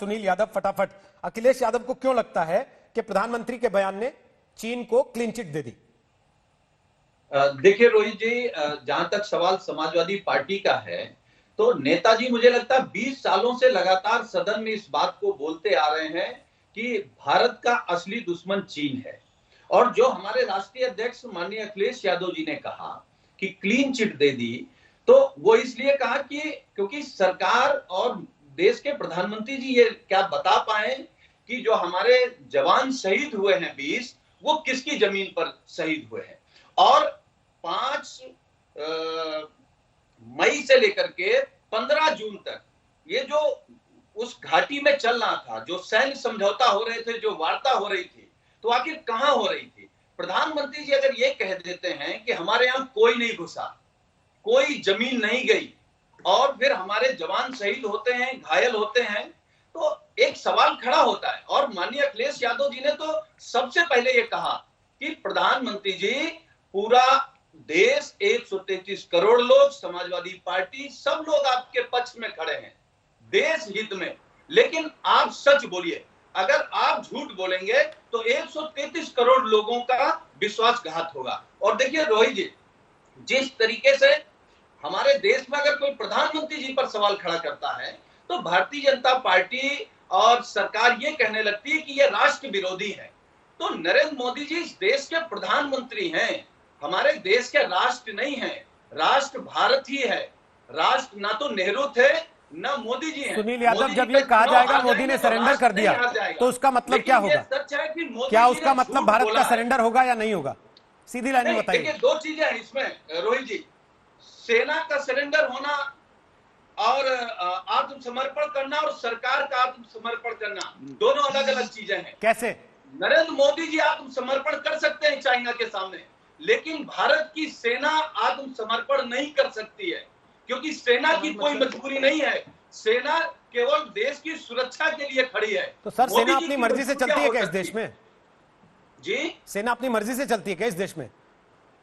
सुनील यादव फटाफट, अखिलेश यादव को क्यों लगता है कि प्रधानमंत्री के बयान ने चीन को क्लीन चिट दे दी? देखिए रोहित जी, जहां तक सवाल समाजवादी पार्टी का है, तो नेताजी मुझे लगता है 20 सालों से लगातार सदन में इस बात को बोलते आ रहे हैं कि भारत का असली दुश्मन चीन है। और जो हमारे राष्ट्रीय अध्यक्ष माननीय अखिलेश यादव जी ने कहा कि क्लीन चिट दे दी, तो वो इसलिए कहा कि क्योंकि सरकार और देश के प्रधानमंत्री जी ये क्या बता पाए कि जो हमारे जवान शहीद हुए हैं 20, वो किसकी जमीन पर शहीद हुए हैं। और 5 मई से लेकर के 15 जून तक ये जो उस घाटी में चल रहा था, जो सैन्य समझौता हो रहे थे, जो वार्ता हो रही थी, तो आखिर कहां हो रही थी? प्रधानमंत्री जी अगर ये कह देते हैं कि हमारे यहां कोई नहीं घुसा, कोई जमीन नहीं गई, और फिर हमारे जवान शहीद होते हैं, घायल होते हैं, तो एक सवाल खड़ा होता है। और माननीय अखिलेश यादव जी ने तो सबसे पहले ये कहा कि प्रधानमंत्री जी, पूरा देश, 133 करोड़ लोग, समाजवादी पार्टी, सब लोग आपके पक्ष में खड़े हैं, देश हित में। लेकिन आप सच बोलिए, अगर आप झूठ बोलेंगे तो 133 करोड़ लोगों का विश्वासघात होगा। और देखिए रोहित जी, जिस तरीके से हमारे देश में अगर कोई प्रधानमंत्री जी पर सवाल खड़ा करता है, तो भारतीय जनता पार्टी और सरकार ये कहने लगती है कि ये राष्ट्र विरोधी है। तो नरेंद्र मोदी जी इस देश के प्रधानमंत्री हैं, हमारे देश के राष्ट्र नहीं है। राष्ट्र भारत ही है, राष्ट्र ना तो नेहरू थे ना मोदी जी हैं। सुनील यादव, जब ये कहा जाएगा मोदी ने सरेंडर कर दिया, तो उसका मतलब क्या होगा? सच है कि मोदी क्या उसका मतलब भारत का सरेंडर होगा या नहीं होगा? सीधी लाइन में बताइए। देखिए, 2 चीजें हैं इसमें रोहित जी। सेना का सरेंडर होना और आत्मसमर्पण करना और सरकार का आत्मसमर्पण करना, दोनों अलग अलग चीजें हैं। कैसे? नरेंद्र मोदी जी आत्मसमर्पण कर सकते हैं चाइना के सामने, लेकिन भारत की सेना आत्मसमर्पण नहीं कर सकती है, क्योंकि सेना की कोई मजबूरी नहीं है। सेना केवल देश की सुरक्षा के लिए खड़ी है। तो सर, सेना अपनी मर्जी से चलती है क्या इस देश में? जी, सेना अपनी मर्जी से चलती है क्या इस देश में?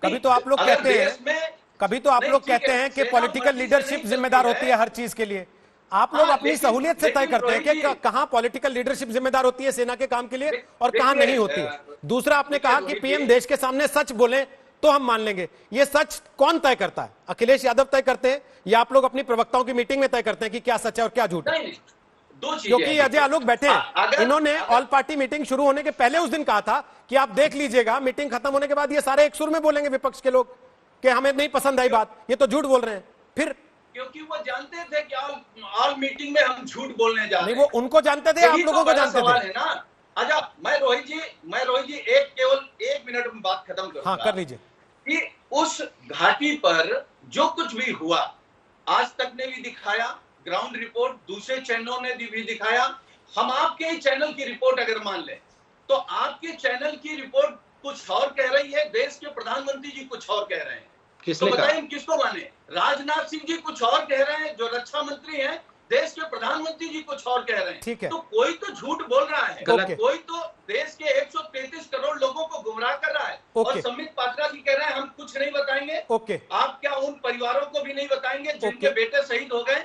कभी तो आप लोग कहते हैं कि पॉलिटिकल लीडरशिप जिम्मेदार होती है हर चीज के लिए। आप लोग अपनी सहूलियत से तय करते हैं कि कहां पॉलिटिकल लीडरशिप जिम्मेदार होती है सेना के काम के लिए और कहां नहीं होती है। दूसरा, आपने कहा कि पीएम देश के सामने सच बोले तो हम मान लेंगे। ये सच कौन तय करता है? अखिलेश यादव तय करते हैं या आप लोग अपनी प्रवक्ताओं की मीटिंग में तय करते हैं कि क्या सच है और क्या झूठ है? क्योंकि अजय आलोक बैठे, इन्होंने ऑल पार्टी मीटिंग शुरू होने के पहले उस दिन कहा था कि आप देख लीजिएगा, मीटिंग खत्म होने के बाद ये सारे एक सुर में बोलेंगे विपक्ष के लोग कि हमें नहीं पसंद आई बात। ये तो झूठ बोल रहे हैं। फिर क्योंकि वो जानते थे कि ऑल मीटिंग में हम झूठ बोलने जा रहे हैं। नहीं, वो उनको जानते थे, आप लोगों को जानते थे है ना। अच्छा, मैं रोहित जी केवल 1 मिनट में बात खत्म करूंगा। हाँ, कर लीजिए। कि उस घाटी पर जो कुछ भी हुआ, आज तक ने भी दिखाया, ग्राउंड रिपोर्ट दूसरे चैनलों ने भी दिखाया। हम आपके ही चैनल की रिपोर्ट अगर मान लें, तो आपके चैनल की रिपोर्ट कुछ और कह रही है, देश के प्रधानमंत्री जी कुछ और कह रहे हैं। तो बताइए हम किसको माने? राजनाथ सिंह जी कुछ और कह रहे हैं, जो रक्षा मंत्री हैं, देश के प्रधानमंत्री जी कुछ और कह रहे हैं। ठीक है। तो कोई तो झूठ बोल रहा है, कोई तो देश के 133 करोड़ लोगों को गुमराह कर रहा है। और संबित पात्रा जी कह रहे हैं हम कुछ नहीं बताएंगे। आप क्या उन परिवारों को भी नहीं बताएंगे जिनके बेटे शहीद हो गए?